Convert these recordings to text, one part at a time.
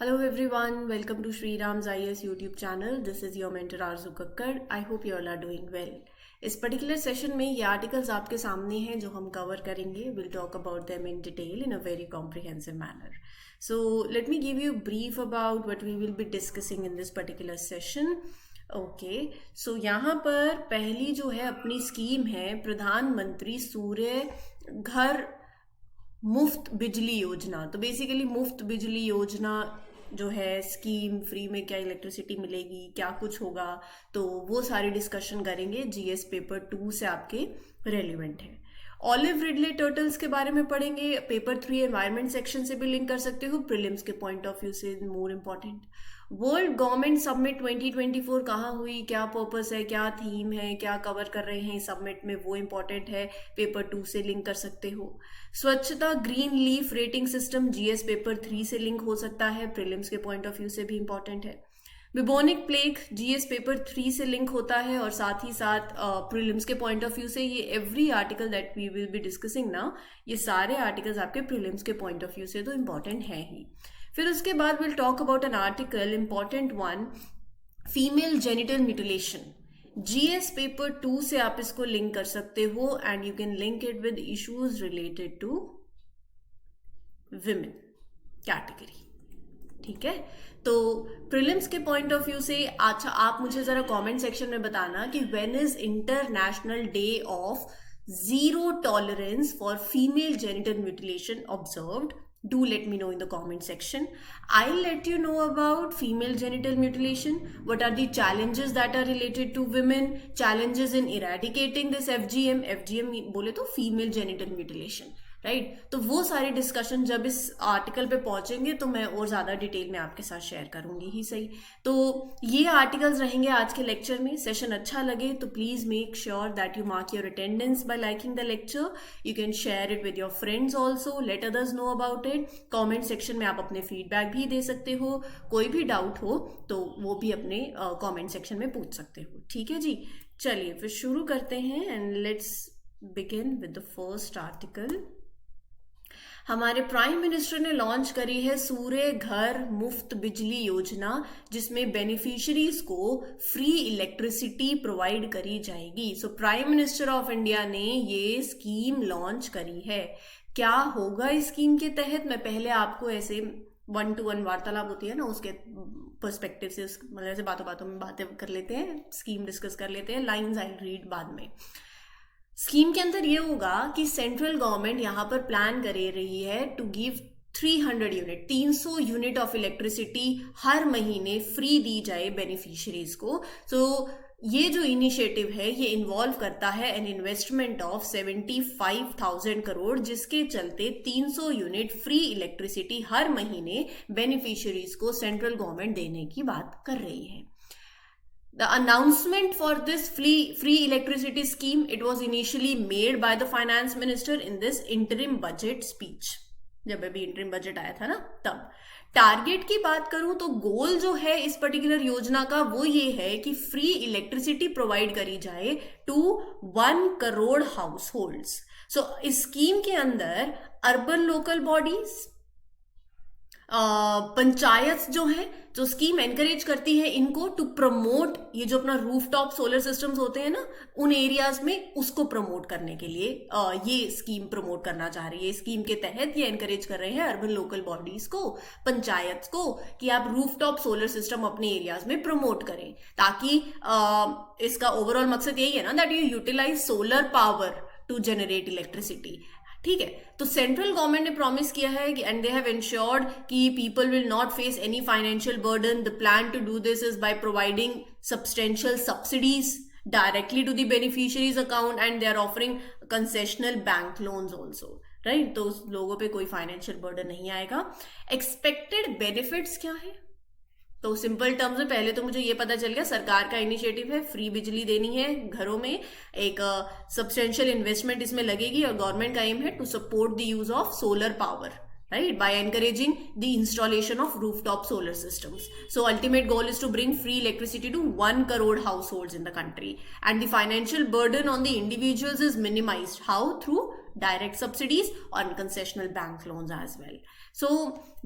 Hello everyone, welcome to Shri Ram's IAS YouTube channel. This is your mentor Arzu Kakkar. I hope you all are doing well. इस particular session में ये articles आपके सामने हैं जो हम cover करेंगे. We'll talk about them in detail in a very comprehensive manner. So let me give you a brief about what we will be discussing in this particular session. Okay so यहाँ पर पहली जो है अपनी scheme है प्रधानमंत्री सूर्य घर मुफ्त बिजली योजना. तो बेसिकली मुफ्त बिजली योजना जो है स्कीम, फ्री में क्या इलेक्ट्रिसिटी मिलेगी, क्या कुछ होगा, तो वो सारी डिस्कशन करेंगे. जीएस पेपर 2 से आपके रेलिवेंट है. ऑलिव रिडले टर्टल्स के बारे में पढ़ेंगे. पेपर 3 एनवायरमेंट सेक्शन से भी लिंक कर सकते हो, प्रीलिम्स के पॉइंट ऑफ व्यू से more important. World government summit 2024 कहाँ हुई, क्या पर्पस है, क्या थीम है, क्या कवर कर रहे हैं इस समिट में, वो इम्पॉर्टेंट है. पेपर 2 से लिंक कर सकते हो. स्वच्छता green leaf rating system GS paper 3 से लिंक हो सकता है, प्रीलिम्स के पॉइंट ऑफ व्यू से भी इम्पॉर्टेंट है. बिबोनिक प्लेग जीएस पेपर 3 से लिंक होता है और साथ ही साथ प्रीलिम्स के पॉइंट ऑफ व्यू से ये every article that we will be discussing ना, ये सारे आर्टिकल्स आपके प्रीलिम्स के पॉइंट ऑफ व्यू से तो इम्पॉर्टेंट है ही. फिर उसके बाद will talk about an article important one, female genital mutilation. GS paper 2 से आप इसको लिंक कर सकते हो and you can link it with issues related to women category. ठीक है, तो प्रीलिम्स के पॉइंट ऑफ व्यू से अच्छा आप मुझे जरा कमेंट सेक्शन में बताना कि when is international day of zero tolerance for female genital mutilation observed. Do let me know in the comment section. I'll let you know about female genital mutilation. What are the challenges that are related to women? Challenges in eradicating this FGM. FGM बोले तो female genital mutilation. Right तो वो सारी discussion जब इस article पे पहुंचेंगे तो मैं और ज़्यादा डिटेल में आपके साथ शेयर करूंगी ही सही. तो ये आर्टिकल्स रहेंगे आज के लेक्चर में. सेशन अच्छा लगे तो please make sure that you mark your attendance bye liking the lecture. You can share it with your friends also, let others know about it. Comment section में आप अपने फीडबैक भी दे सकते हो. कोई भी डाउट हो तो वो भी अपने कॉमेंट सेक्शन में पूछ सकते हो. ठीक है जी, चलिए फिर शुरू करते हैं and let's begin with the first article. हमारे प्राइम मिनिस्टर ने लॉन्च करी है सूर्य घर मुफ्त बिजली योजना, जिसमें बेनिफिशियरीज को फ्री इलेक्ट्रिसिटी प्रोवाइड करी जाएगी. So prime minister of India ने ये स्कीम लॉन्च करी है. क्या होगा इस स्कीम के तहत, मैं पहले आपको ऐसे 1-to-1 वार्तालाप होती है ना, उसके पर्सपेक्टिव से मतलब ऐसे बातों बातों में बातें कर लेते हैं, स्कीम डिस्कस कर लेते हैं. लाइन्स आई रीड बाद में. स्कीम के अंदर ये होगा कि सेंट्रल गवर्नमेंट यहाँ पर प्लान कर रही है to give 300 unit of electricity हर महीने फ्री दी जाए बेनिफिशियरीज को. सो ये जो इनिशिएटिव है ये इन्वॉल्व करता है एन इन्वेस्टमेंट ऑफ 75,000 करोड़, जिसके चलते 300 यूनिट फ्री इलेक्ट्रिसिटी हर महीने बेनिफिशियरीज को सेंट्रल गवर्नमेंट देने की बात कर रही है. The announcement for this free electricity scheme, it was initially made by the finance minister in this interim budget speech. जब अभी इंटरिम बजट आया था ना तब. टारगेट की बात करूं तो गोल जो है इस पर्टिकुलर योजना का वो ये है कि फ्री इलेक्ट्रिसिटी प्रोवाइड करी जाए टू 1 करोड़ हाउस होल्ड्स. सो इस स्कीम के अंदर अर्बन लोकल बॉडीज, पंचायत जो है, जो स्कीम एनकरेज करती है इनको टू प्रमोट ये जो अपना रूफटॉप सोलर सिस्टम्स होते हैं ना उन एरियाज में, उसको प्रमोट करने के लिए ये स्कीम प्रमोट करना चाह रही है. स्कीम के तहत ये एनकरेज कर रहे हैं अर्बन लोकल बॉडीज को, पंचायत को, कि आप रूफटॉप सोलर सिस्टम अपने एरियाज में प्रमोट करें, ताकि इसका ओवरऑल मकसद यही है ना that you utilise solar power to generate electricity. ठीक है, तो सेंट्रल गवर्नमेंट ने प्रॉमिस किया है एंड दे हैव इंश्योर्ड कि people will not face any financial burden. The plan to do this is by providing substantial subsidies directly to the beneficiaries account and they are offering concessional bank loans also. Right, तो लोगों पे कोई financial burden नहीं आएगा. Expected benefits क्या है, तो simple terms में पहले तो मुझे ये पता चल गया सरकार का इनिशिएटिव है, फ्री बिजली देनी है घरों में, एक सब्सटेंशियल इन्वेस्टमेंट इसमें लगेगी और गवर्नमेंट का एम है to support the use of solar power, right, by encouraging the installation of rooftop solar systems. So ultimate goal is to bring free electricity to 1 crore households in the country, and the financial burden on the individuals is minimized. How? Through direct subsidies on concessional bank loans as well. So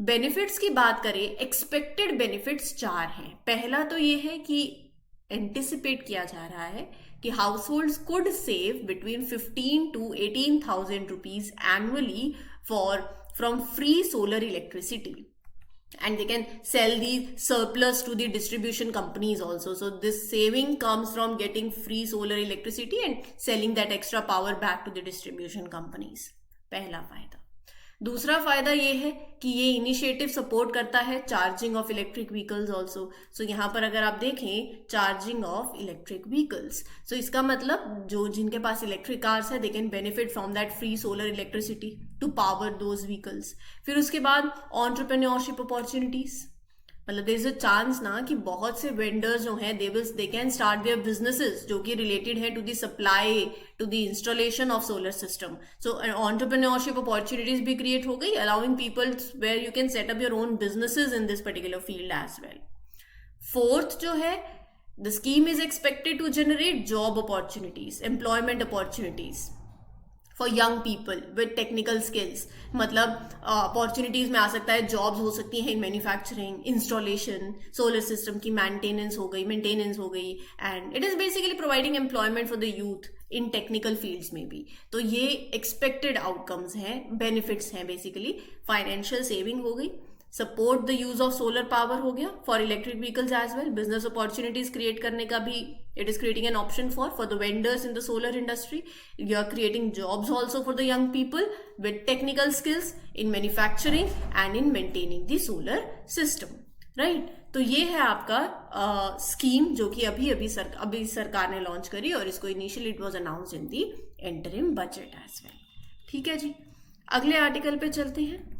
benefits की बात करें, expected benefits 4 हैं। पहला तो ये है कि anticipate किया जा रहा है कि house hold could save between 15 to 18,000 rupees annually from free solar electricity, and they can sell the surplus to the distribution companies also. So this saving comes from getting free solar electricity and selling that extra power back to the distribution companies. पहला फायदा। दूसरा फायदा ये है कि ये initiative support करता है charging of electric vehicles also. So यहाँ पर अगर आप देखें charging of electric vehicles, so इसका मतलब जो जिनके पास इलेक्ट्रिक कार्स है they can benefit from that free solar electricity to power those vehicles. फिर उसके बाद एंटरप्रेन्योरशिप अपॉर्चुनिटीज, मतलब देयर इज अ चांस ना कि बहुत से वेंडर्स जो हैं they can start their businesses जो कि रिलेटेड है to the supply to the installation of solar system. So entrepreneurship opportunities भी क्रिएट हो गई, allowing people where you can set up your own businesses in this particular field as well. Fourth जो है, the scheme is expected to generate job opportunities, employment opportunities for young people with technical skills. मतलब opportunities में आ सकता है, jobs हो सकती हैं in manufacturing, installation, solar system की मेंटेनेंस हो गई, and it is basically providing employment for the youth in technical fields में भी। तो ये एक्सपेक्टेड आउटकम्स हैं, बेनिफिट्स हैं बेसिकली। फाइनेंशियल सेविंग हो गई, support the use of solar power हो गया for electric vehicles as well, business opportunities create करने का भी it is creating an option for the vendors in the solar industry. You are creating jobs also for the young people with technical skills in manufacturing and in maintaining the solar system, right. तो ये है आपका scheme जो कि अभी सरकार ने launch करी और इसको initially it was announced in the interim budget as well. ठीक है जी, अगले आर्टिकल पे चलते हैं।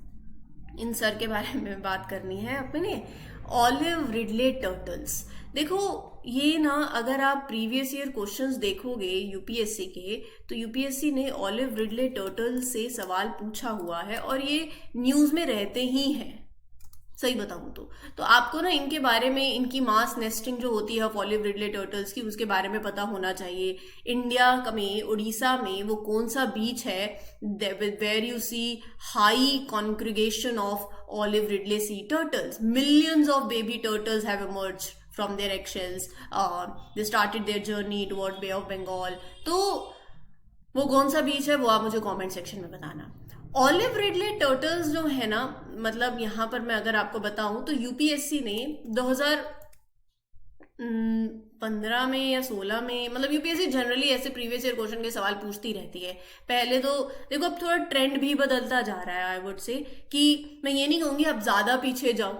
इन सर के बारे में बात करनी है अपने, ऑलिव रिडले टर्टल्स। देखो ये ना, अगर आप प्रीवियस ईयर क्वेश्चंस देखोगे यूपीएससी के, तो यूपीएससी ने ऑलिव रिडले टर्टल से सवाल पूछा हुआ है और ये न्यूज में रहते ही हैं, सही बताऊं तो आपको ना इनके बारे में, इनकी मास नेस्टिंग जो होती है ऑलिव रिडले टर्टल्स की, उसके बारे में पता होना चाहिए। इंडिया में उड़ीसा में वो कौन सा बीच है where you see high congregation of olive ridley sea turtles. Millions of baby turtles have emerged from their eggshells. They started their journey towards Bay of Bengal. तो वो कौन सा बीच है वो आप मुझे कमेंट सेक्शन में बताना। ऑलिव रिडले टर्टल्स जो है ना, मतलब यहाँ पर मैं अगर आपको बताऊं तो यूपीएससी ने 2015 में या 16 में, मतलब यूपीएससी जनरली ऐसे प्रीवियस ईयर क्वेश्चन के सवाल पूछती रहती है। पहले तो देखो, अब थोड़ा ट्रेंड भी बदलता जा रहा है, आई वुड से, कि मैं ये नहीं कहूंगी आप ज्यादा पीछे जाओ,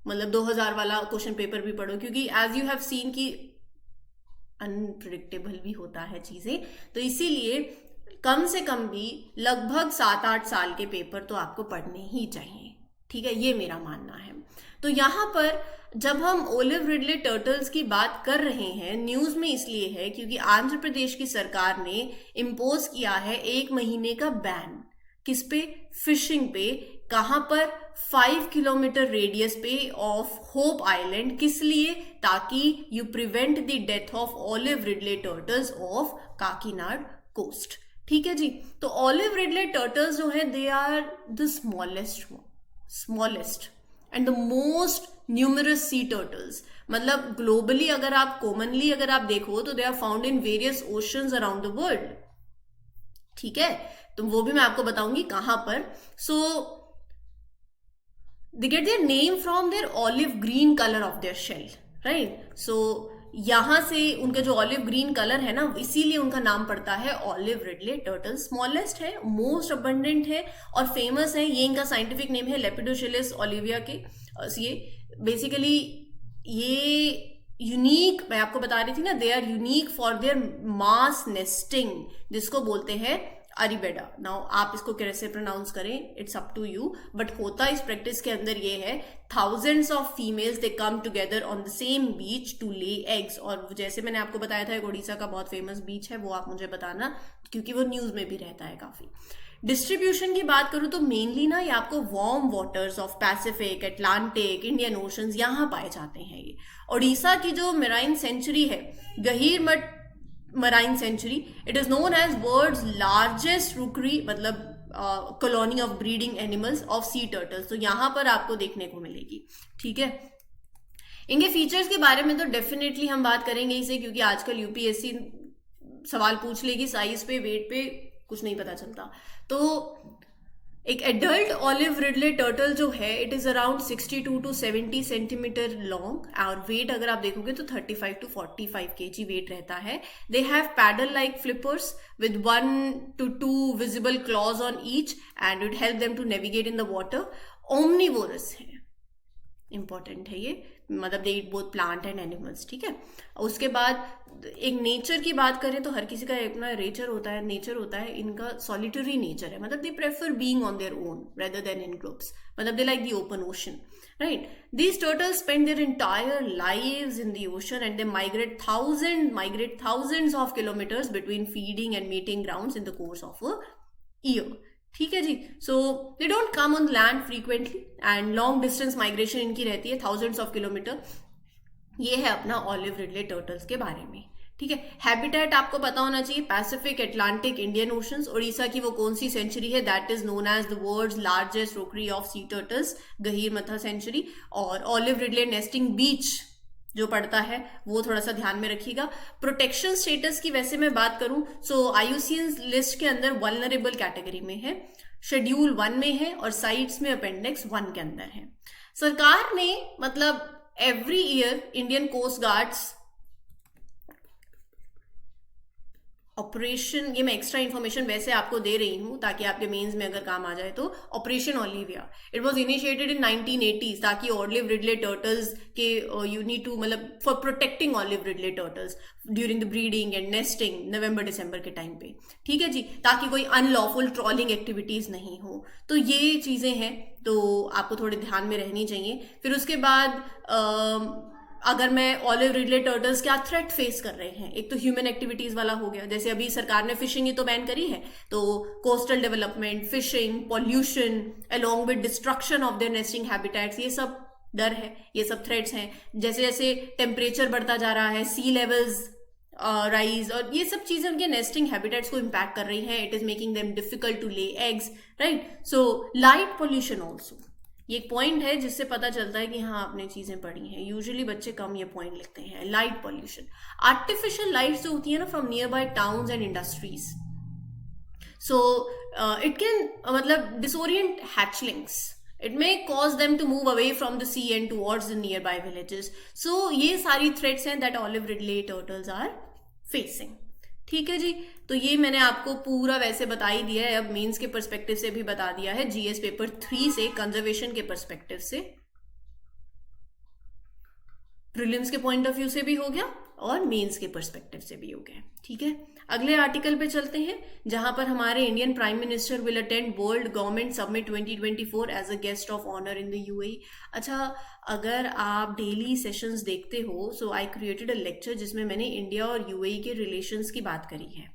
मतलब 2000 वाला क्वेश्चन पेपर भी पढ़ो, क्योंकि एज यू हैव सीन कि अनप्रिडिक्टेबल भी होता है चीजें, तो इसीलिए कम से कम भी लगभग 7-8 साल के पेपर तो आपको पढ़ने ही चाहिए। ठीक है, ये मेरा मानना है। तो यहाँ पर जब हम ऑलिव रिडले टर्टल्स की बात कर रहे हैं, न्यूज में इसलिए है क्योंकि आंध्र प्रदेश की सरकार ने इम्पोज किया है 1 महीने का बैन। किस पे? फिशिंग पे। कहां पर? 5 किलोमीटर रेडियस पे ऑफ होप आइलैंड। किस लिए? ताकि you prevent the death of olive Ridley turtles of Kakinada coast. ठीक है जी। तो ऑलिव रिडले टर्टल्स जो है they are the smallest and the most numerous sea turtles. मतलब ग्लोबली अगर आप कॉमनली अगर आप देखो तो they are found in various oceans around the world. ठीक है, तो वो भी मैं आपको बताऊंगी कहां पर। सो they get their name from their olive green color of their shell, right? So यहां से उनका जो ऑलिव ग्रीन कलर है ना, इसीलिए उनका नाम पड़ता है ऑलिव रिडले टर्टल। स्मॉलेस्ट है, मोस्ट अबंडेंट है और फेमस है। ये इनका साइंटिफिक नेम है लेपिडोशिलिस ओलिविया के। ये बेसिकली ये यूनिक, मैं आपको बता रही थी ना, they are unique for their mass nesting, जिसको बोलते हैं अरिबेडा। नाउ आप इसको कैसे प्रोनाउंस करें, it's up to you, but होता इस प्रैक्टिस के अंदर ये है, thousands of females they come together on the same beach to lay eggs. और जैसे मैंने आपको बताया था, एक उड़ीसा का बहुत फेमस बीच है, वो आप मुझे बताना क्योंकि वो न्यूज में भी रहता है काफी। डिस्ट्रीब्यूशन की बात करूं तो मेनली ना ये आपको warm waters of Pacific, Atlantic, Indian oceans यहाँ पाए जाते हैं। ये उड़ीसा की जो मेराइन सेंचुरी है, Gahirmatha marine sanctuary, it is known as world's largest rookery, मतलब colony of breeding animals of sea turtles, तो यहाँ पर आपको देखने को मिलेगी। ठीक है, इनके फीचर्स के बारे में तो डेफिनेटली हम बात करेंगे इसे, क्योंकि आजकल यूपीएससी सवाल पूछ लेगी साइज पे, वेट पे, कुछ नहीं पता चलता। तो एक एडल्ट ऑलिव रिडले टर्टल जो है it is around 62 to 70 centimetre long, और वेट अगर आप देखोगे तो 35 to 45 kg वेट रहता है। They have paddle like flippers with 1 to 2 visible claws on each and it help them to navigate in the water. Omnivorous है, important है ये, मतलब they eat both plant and animals. ठीक है, उसके बाद एक नेचर की बात करें तो हर किसी का अपना नेचर होता है, इनका सॉलिटरी नेचर है, मतलब they prefer being on their own rather than in groups, मतलब they like the open ocean, right. These turtles spend their entire lives in the ocean and they migrate thousands of kilometres between feeding and meeting grounds in the course of a year. ठीक है जी, so they don't come on land frequently and long distance migration इनकी रहती है, thousands of kilometre. ये है अपना olive Ridley turtles के बारे में। ठीक है, हैबिटेट आपको पता होना चाहिए, Pacific, Atlantic, Indian oceans. Orissa की वो कौन सी सेंचुरी है, that is known as the world's largest rookery of sea turtles, Gahirmatha sanctuary. और ऑलिव रिडले नेस्टिंग बीच जो पड़ता है वो थोड़ा सा ध्यान में रखिएगा। प्रोटेक्शन स्टेटस की वैसे मैं बात करूं सो IUCN लिस्ट के अंदर वल्नरेबल कैटेगरी में है, शेड्यूल 1 में है और साइट्स में अपेंडिक्स 1 के अंदर है। सरकार ने मतलब every year Indian coast guards operation, ये मैं एक्स्ट्रा इन्फॉर्मेशन वैसे आपको दे रही हूँ ताकि आपके मेंस में अगर काम आ जाए, तो operation Olivia it was initiated in 1980s ताकि ऑलिव रिडले टर्टल्स के यू नीड टू, मतलब for protecting olive Ridley turtles during the breeding and nesting नवंबर दिसंबर के टाइम पे। ठीक है जी, ताकि कोई अनलॉफुल ट्रॉलिंग एक्टिविटीज नहीं हो। तो ये चीजें हैं, तो आपको थोड़े ध्यान में रहनी चाहिए। फिर उसके बाद अगर मैं ऑलिव रिडले टर्टल्स क्या थ्रेट फेस कर रहे हैं, एक तो ह्यूमन एक्टिविटीज वाला हो गया, जैसे अभी सरकार ने फिशिंग ही तो बैन करी है, तो coastal development, fishing, pollution along with destruction of their nesting habitats, ये सब डर है, ये सब थ्रेट्स हैं। जैसे जैसे टेम्परेचर बढ़ता जा रहा है, सी लेवल्स राइज, और ये सब चीजें उनके नेस्टिंग हैबिटेट्स को इम्पैक्ट कर रही हैं। It is making them difficult to lay eggs, right. So light pollution also, ये एक पॉइंट है जिससे पता चलता है कि हाँ आपने चीजें पढ़ी हैं। यूजुअली बच्चे कम ये पॉइंट लिखते हैं। लाइट पोल्यूशन, आर्टिफिशियल लाइट्स जो होती है ना from near by towns and industries, so it can मतलब डिसोरिएंट hatchlings, it may cause them to move away from the sea and towards the nearby villages. So ये सारी threats हैं that olive ridley turtles are facing. ठीक है जी, तो ये मैंने आपको पूरा वैसे बता ही दिया है। अब मेंस के पर्सपेक्टिव से भी बता दिया है, जीएस पेपर 3 से कंजर्वेशन के पर्सपेक्टिव से, प्रीलिम्स के पॉइंट ऑफ व्यू से भी हो गया और मेंस के पर्सपेक्टिव से भी हो गया। ठीक है, अगले आर्टिकल पे चलते हैं जहां पर हमारे Indian prime minister will attend world government summit 2024 as a guest of honour in the UAE. अच्छा, अगर आप डेली सेशंस देखते हो, सो आई क्रिएटेड अ लेक्चर जिसमें मैंने इंडिया और यूएई के रिलेशंस की बात करी है।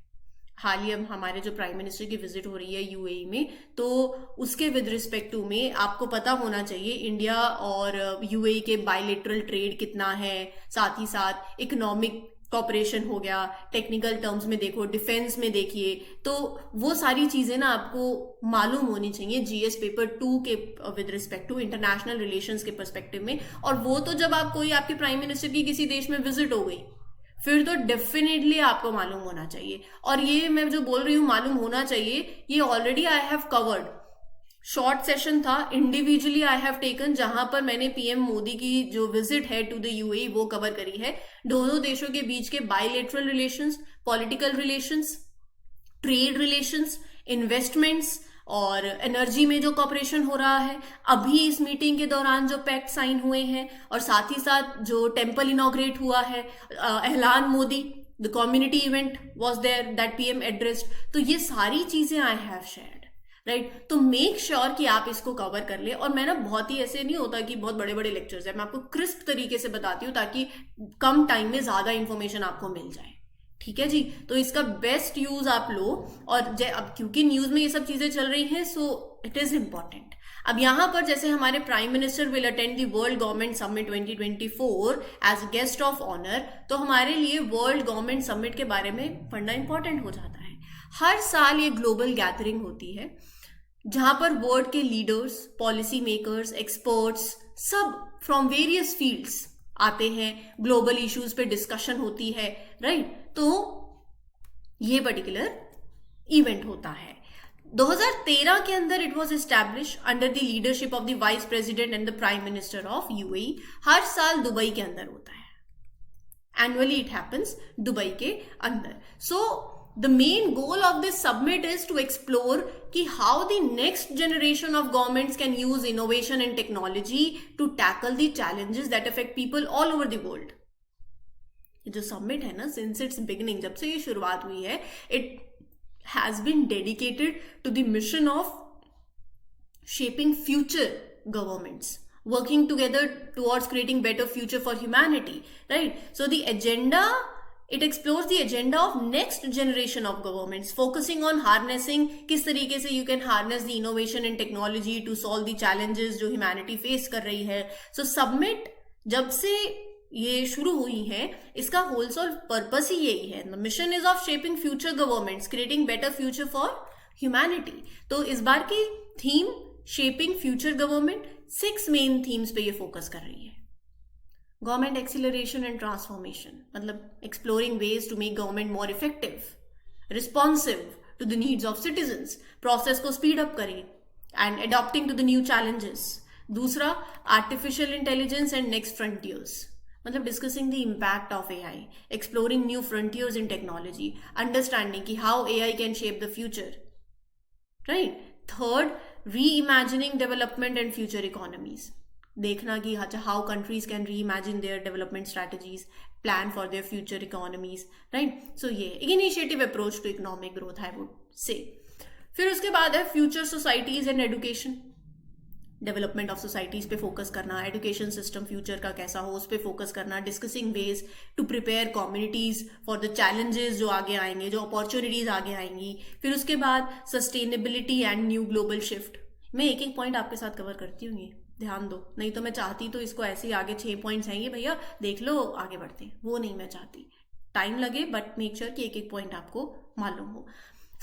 हाल ही अब हमारे जो प्राइम मिनिस्टर की विजिट हो रही है यूएई में, तो उसके विद रिस्पेक्ट टू में आपको पता होना चाहिए इंडिया और यूएई के बायलेटरल ट्रेड कितना है, साथ ही साथ इकोनॉमिक कॉपरेशन हो गया, टेक्निकल टर्म्स में देखो, डिफेंस में देखिए, तो वो सारी चीजें ना आपको मालूम होनी चाहिए जीएस पेपर 2 के with respect to international relations के पर्सपेक्टिव में। और वो तो जब आप कोई आपके प्राइम मिनिस्टर की किसी देश में विजिट हो गई फिर तो डेफिनेटली आपको मालूम होना चाहिए। और ये मैं जो बोल रही हूँ मालूम होना चाहिए, ये already I have covered, short session था, इंडिविजुअली आई हैव टेकन, जहां पर मैंने पीएम मोदी की जो विजिट है टू द यूएई वो कवर करी है। दोनों देशों के बीच के bilateral relations, political relations, trade relations, investments और एनर्जी में जो कॉपरेशन हो रहा है अभी इस मीटिंग के दौरान जो पैक्ट साइन हुए हैं, और साथ ही साथ जो टेम्पल इनॉग्रेट हुआ है, Ahlan Modi, the community event was there that PM addressed, तो ये सारी चीजें आई हैव शेयर्ड, राइट। तो मेक श्योर कि आप इसको कवर कर ले। और मैं ना बहुत ही ऐसे नहीं होता कि बहुत बड़े बड़े लेक्चर्स है, मैं आपको क्रिस्प तरीके से बताती हूँ ताकि कम टाइम में ज्यादा इंफॉर्मेशन आपको मिल जाए। ठीक है जी, तो इसका बेस्ट यूज आप लो। और अब क्योंकि न्यूज में ये सब चीजें चल रही हैं, सो इट इज इंपॉर्टेंट। अब यहां पर जैसे हमारे prime minister will attend the world government summit 2024 as guest of honour, तो हमारे लिए वर्ल्ड गवर्नमेंट समिट के बारे में पढ़ना इंपॉर्टेंट हो जाता है। हर साल ये ग्लोबल गैदरिंग होती है जहां पर वर्ल्ड के लीडर्स, पॉलिसी मेकर्स, एक्सपर्ट्स सब फ्रॉम वेरियस फील्ड्स आते हैं, ग्लोबल इश्यूज पे डिस्कशन होती है, राइट? तो ये पर्टिकुलर इवेंट होता है। 2013 के अंदर it was establish under the leadership of the vice president and the prime minister of UAE. हर साल दुबई के अंदर होता है, एनुअली इट हैपन्स दुबई के अंदर। So the main goal of this summit is to explore कि how the next generation of governments can use innovation and technology to tackle the challenges that affect people all over the world. ये जो submit है ना, since it's beginning, जब से ये शुरुआत हुई है, it has been dedicated to the mission of shaping future governments, working together towards creating better future for humanity, right? So the agenda, it explores the agenda of next generation of governments, focusing on harnessing किस तरीके से you can harness the innovation and technology to solve the challenges जो humanity face कर रही है। So submit जब से ये शुरू हुई है, इसका होल सोल पर्पस ही यही है। The mission is of shaping future governments, creating better future for humanity. तो इस बार की theme shaping future government 6 main themes पे ये फोकस कर रही है। गवर्नमेंट एक्सीलरेशन एंड ट्रांसफॉर्मेशन, मतलब exploring ways to make government more effective, responsive to the needs of citizens, process को स्पीड अप करें and adopting to the new challenges. दूसरा, artificial intelligence and next frontiers, मतलब discussing the impact of AI, exploring new frontiers in technology, understanding कि how AI can shape the future, right? Third, reimagining development and future economies, देखना कि how countries can reimagine their development strategies, plan for their future economies, right? So ये initiative approach to economic growth I would say. फिर उसके बाद है future societies and education, development of societies पे focus करना, education system future का कैसा हो उस पे फोकस करना, discussing ways to prepare communities for the challenges जो आगे आएंगे, जो अपॉर्चुनिटीज आगे आएंगी। फिर उसके बाद sustainability and new global shift. मैं एक एक पॉइंट आपके साथ कवर करती हूँ, ध्यान दो, नहीं तो मैं चाहती तो इसको ऐसे ही आगे 6 पॉइंट्स हैं ये भैया देख लो आगे बढ़ते हैं, वो नहीं मैं चाहती, टाइम लगे बट मेक श्योर कि एक एक पॉइंट आपको मालूम हो।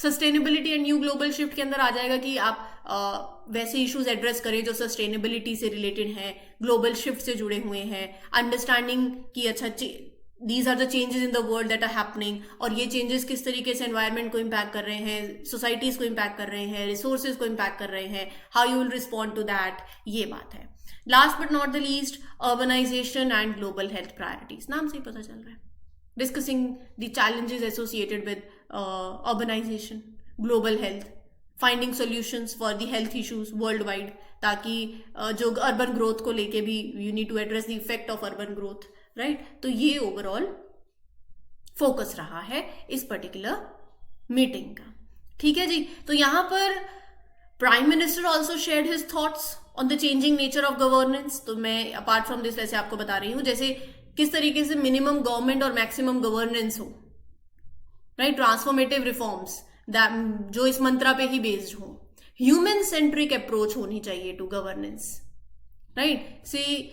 Sustainability and new global shift के अंदर आ जाएगा कि आप वैसे इश्यूज एड्रेस करें जो सस्टेनेबिलिटी से रिलेटेड हैं, ग्लोबल शिफ्ट से जुड़े हुए हैं, अंडरस्टैंडिंग कि अच्छा these are the changes in the world that are happening, और ये चेंजेस किस तरीके से एनवायरनमेंट को इम्पैक्ट कर रहे हैं, सोसाइटीज को इम्पैक्ट कर रहे हैं, रिसोर्सेज को इम्पैक्ट कर रहे हैं, how you will respond to that, ये बात है। Last but not the least, urbanisation and global health priorities, नाम से ही पता चल रहा है, discussing the challenges associated with urbanization, global health, finding solutions for the health issues worldwide, ताकि जो अर्बन ग्रोथ को लेके भी you need to address the effect of urban growth, right? तो ये ओवरऑल फोकस रहा है इस पर्टिकुलर मीटिंग का, ठीक है जी। तो यहां पर prime minister also shared his thoughts on the changing nature of governance. तो मैं अपार्ट फ्रॉम दिस वैसे आपको बता रही हूँ जैसे किस तरीके से मिनिमम गवर्नमेंट और मैक्सिमम गवर्नेंस हो, राइट? ट्रांसफॉर्मेटिव रिफॉर्म्स जो इस मंत्रा पे ही बेस्ड हो, ह्यूमन सेंट्रिक अप्रोच होनी चाहिए to governance, right? See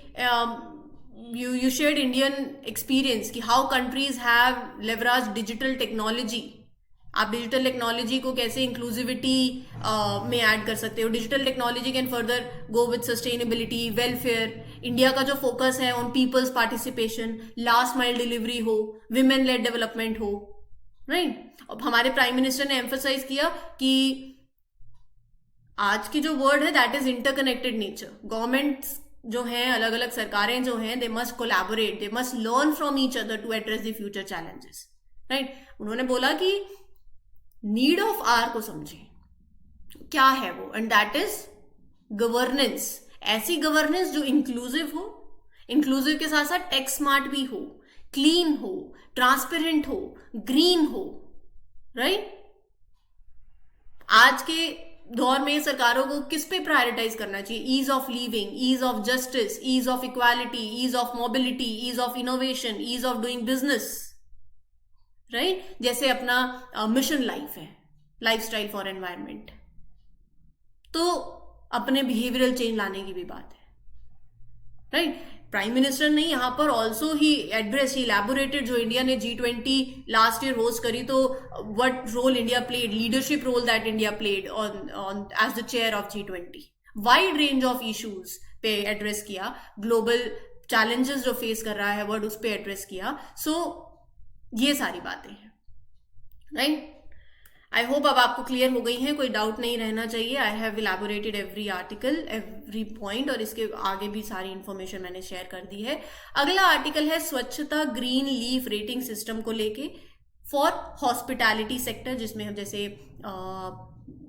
you shared Indian experience कि how countries have leveraged digital technology। आप डिजिटल टेक्नोलॉजी को कैसे इंक्लूसिविटी में ऐड कर सकते हो, digital technology can further go with sustainability, welfare. India का जो फोकस है on people's participation, last mile delivery हो, विमेन लेड डेवलपमेंट हो, राइट? अब हमारे प्राइम मिनिस्टर ने एम्फसाइज किया कि आज की जो वर्ल्ड है that is interconnected nature. Governments जो हैं, अलग अलग सरकारें जो हैं, they must collaborate, they must learn from each other to address the future challenges, right? उन्होंने बोला कि नीड ऑफ आर को समझें, क्या है वो, एंड दैट इज गवर्नेंस। ऐसी गवर्नेंस जो इंक्लूसिव हो, इंक्लूसिव के साथ साथ टेक स्मार्ट भी हो, क्लीन हो, ट्रांसपेरेंट हो, ग्रीन हो, राइट? आज के दौर में सरकारों को किस पे प्रायोरिटाइज करना चाहिए? Ease of living, ease of justice, ease of equality, ease of mobility, ease of innovation, ease of doing business, right? जैसे अपना मिशन लाइफ है, लाइफस्टाइल फॉर एनवायरनमेंट, तो अपने बिहेवियरल चेंज लाने की भी बात है, राइट? प्राइम मिनिस्टर ने यहाँ पर also he address, he elaborated जो इंडिया ने G20 लास्ट ईयर होस्ट करी, तो what role India played, leadership role that India played on as the chair of G20, wide range of issues पे address किया, global challenges जो face कर रहा है वर्ल्ड उस पर एड्रेस किया. सो ये सारी बातें हैं, राइट. आई होप अब आपको क्लियर हो गई है, कोई डाउट नहीं रहना चाहिए. I have elaborated every article, every point, और इसके आगे भी सारी इंफॉर्मेशन मैंने शेयर कर दी है. अगला आर्टिकल है Swachhta green leaf rating system को लेके फॉर हॉस्पिटैलिटी सेक्टर, जिसमें हम जैसे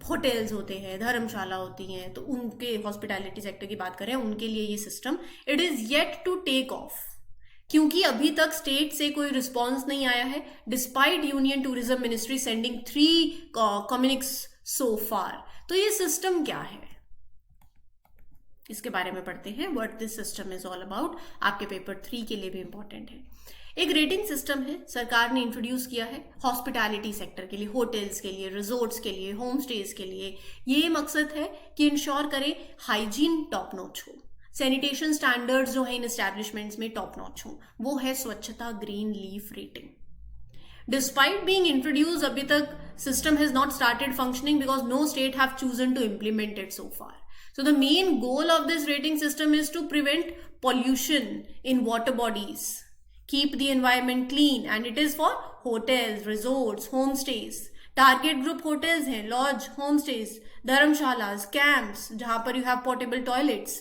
होटल्स होते हैं, धर्मशाला होती हैं, तो उनके हॉस्पिटैलिटी सेक्टर की बात करें, उनके लिए ये system it is yet to take off, क्योंकि अभी तक स्टेट से कोई रिस्पॉन्स नहीं आया है, despite union tourism ministry sending 3 कम्युनिक्स सो फार. तो ये सिस्टम क्या है, इसके बारे में पढ़ते हैं, what this system is all about. आपके पेपर 3 के लिए भी इंपॉर्टेंट है. एक रेटिंग सिस्टम है, सरकार ने इंट्रोड्यूस किया है हॉस्पिटैलिटी सेक्टर के लिए, होटल्स के लिए, रिजोर्ट्स के लिए, होम स्टेज के लिए. ये मकसद है कि इंश्योर करें हाइजीन टॉप नॉच हो, सैनिटेशन स्टैंडर्ड्स जो है इन एस्टैब्लिशमेंट्स में टॉप नॉच हो. वो है Swachhta green leaf rating. Despite being introduce, अभी तक system has not started functioning because no state have chosen to implement it so far. So the main goal of this rating system is to prevent pollution in water bodies, keep the environment clean, and it is for hotels, resorts, homestays. Target group hotels हैं, lodge, homestays, धर्मशालास, camps, जहां पर you have portable toilets,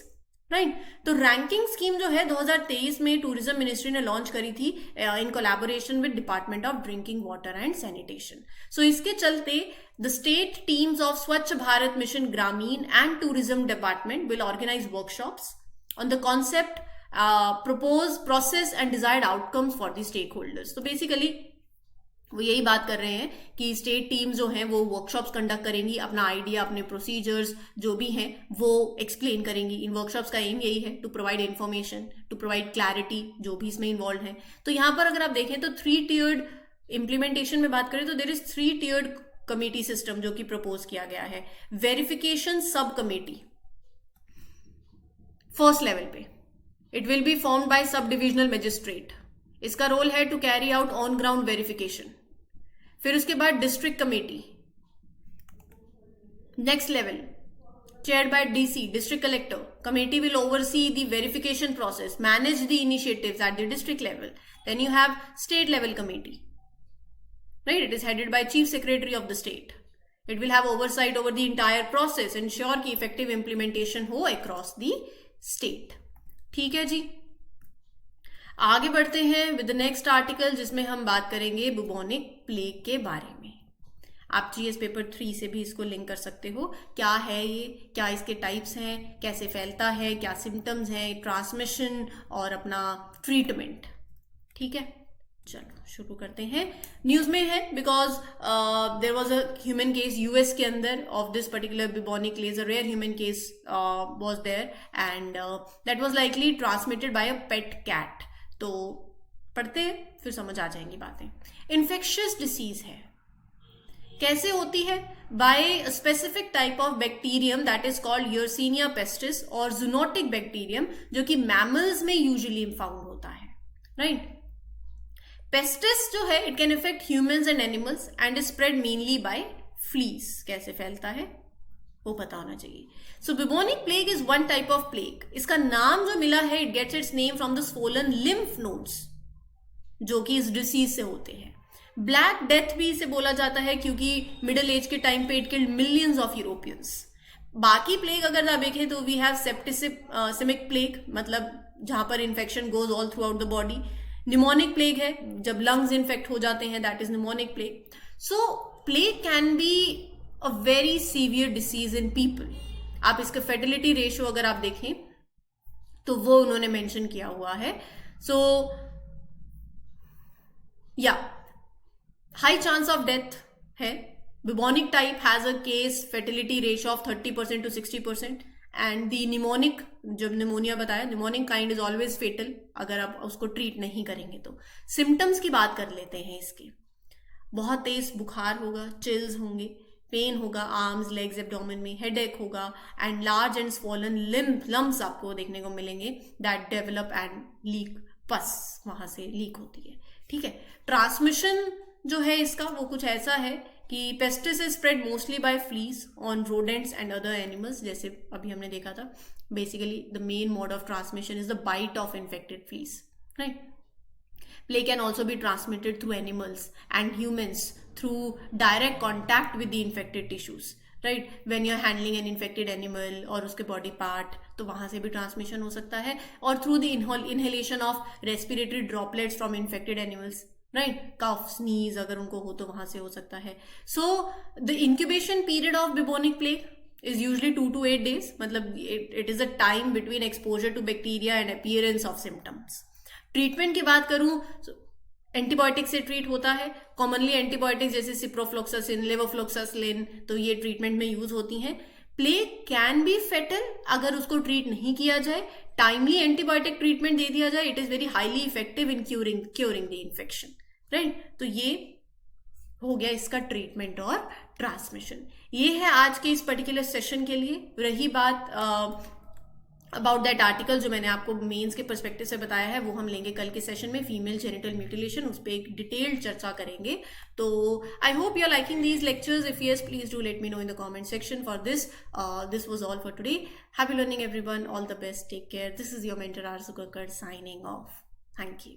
right. तो ranking scheme जो है 2023 में tourism ministry ने launch करी थी in collaboration with department of drinking water and sanitation. So इसके चलते the state teams of Swachh Bharat mission Grameen and tourism department will organise workshops on the concept, propose, process and desired outcomes for the stakeholders. तो basically वो यही बात कर रहे हैं कि स्टेट टीम जो हैं वो वर्कशॉप्स कंडक्ट करेंगी, अपना आइडिया, अपने प्रोसीजर्स जो भी हैं वो एक्सप्लेन करेंगी. इन वर्कशॉप्स का एम यही है, to provide information, to provide clarity जो भी इसमें इन्वॉल्व है. तो यहाँ पर अगर आप देखें तो 3 tiered इम्प्लीमेंटेशन में बात करें तो there is 3 tiered committee system जो कि प्रपोज किया गया है. Verification subcommittee first level पे, it will be formed by subdivisional magistrate. इसका रोल है to carry out on ground verification. फिर उसके बाद district committee, next level chaired by DC, district collector. Committee will oversee the verification process, manage the initiatives at the district level. Then you have state level committee, right? It is headed by chief secretary of the state. It will have oversight over the entire process, ensure कि effective implementation हो across the state. ठीक है जी. आगे बढ़ते हैं with the next article, जिसमें हम बात करेंगे बुबोनिक प्लेग के बारे में. आप जीएस पेपर 3 से भी इसको लिंक कर सकते हो. क्या है ये, क्या इसके टाइप्स हैं, कैसे फैलता है, क्या सिम्टम्स हैं, ट्रांसमिशन और अपना ट्रीटमेंट. ठीक है, चलो शुरू करते हैं. न्यूज में है because there was a human case US के अंदर of this particular bubonic plague. A rare human case was there and that was likely transmitted by a pet cat. तो पढ़ते फिर समझ आ जाएंगी बातें. इन्फेक्शियस डिसीज है, कैसे होती है? By specific type of bacterium that is called Yersinia pestis और जूनोटिक बैक्टीरियम, जो कि मैमल्स में यूजुअली फाउंड होता है, राइट. पेस्टिस जो है it can effect humans and animals and is spread mainly by fleas. कैसे फैलता है वो पता होना चाहिए. So bubonic plague is one type of plague. इसका नाम जो मिला है it gets its name from the swollen lymph nodes जो कि इस डिसीज से होते हैं. ब्लैक डेथ भी इसे बोला जाता है क्योंकि मिडिल एज के टाइम पे it killed millions of Europeans. बाकी प्लेग अगर आप देखें तो वी हैव सेप्टिसिमिक प्लेग, मतलब जहां पर infection goes all through out the body. Mnemonic plague है जब लंग्स इन्फेक्ट हो जाते हैं, that is mnemonic plague. So plague can be a very severe disease in people. आप इसका फेर्टिलिटी रेशियो अगर आप देखें तो वो उन्होंने मेंशन किया हुआ है. सो या हाई चांस ऑफ डेथ है. Bubonic type has a case fatality ratio of 30% to 60%. And the pneumonic, जब निमोनिया बताया, pneumonic kind is always fatal अगर आप उसको ट्रीट नहीं करेंगे तो. सिम्टम्स की बात कर लेते हैं इसके. बहुत तेज बुखार होगा, चिल्स होंगे, पेन होगा आर्म्स, लेग्स, एब्डोमेन में, हेडेक होगा, and large and swollen lumps आपको देखने को मिलेंगे दैट डेवलप एंड लीक, पस वहां से लीक होती है। ठीक है, ट्रांसमिशन जो है इसका वो कुछ ऐसा है कि pestis is spread mostly by fleas on rodents and other animals, जैसे अभी हमने देखा था। Basically the main mode of transmission is the bite of infected fleas, right. Plague can also be transmitted through animals and humans through direct contact with the infected tissues, right? When you're handling an infected animal और उसके body part, तो वहाँ से भी transmission हो सकता है, और through the inhalation of respiratory droplets from infected animals, right? Cough, sneeze अगर उनको हो तो वहाँ से हो सकता है। So the incubation period of bubonic plague is usually 2 to 8 days, मतलब it is a time between exposure to bacteria and appearance of symptoms. Treatment की बात करूं, एंटीबायोटिक से ट्रीट होता है। कॉमनली एंटीबायोटिक्स जैसे सिप्रोफ्लोक्सासिन, लेवोफ्लोक्सासिन, तो ये ट्रीटमेंट में यूज होती हैं। प्लेग कैन बी फेटल अगर उसको ट्रीट नहीं किया जाए, टाइमली एंटीबायोटिक ट्रीटमेंट दे दिया जाए, it is very highly effective in curing the infection, right. तो ये हो गया इसका ट्रीटमेंट और ट्रांसमिशन। ये है आज के इस पर्टिकुलर सेशन के लिए। रही बात अबाउट दैट आर्टिकल जो मैंने आपको मेंस के पर्सपेक्टिव से बताया है, वो हम लेंगे कल के सेशन में, फीमेल जेनिटल म्यूटिलेशन, उस पर एक डिटेल्ड चर्चा करेंगे। तो I hope you are liking these lectures. If yes, please do let me know in the comment section for this. This was all for today. Happy learning everyone, all the best, take care. This is your mentor Arzoo Kakkar signing off. Thank you.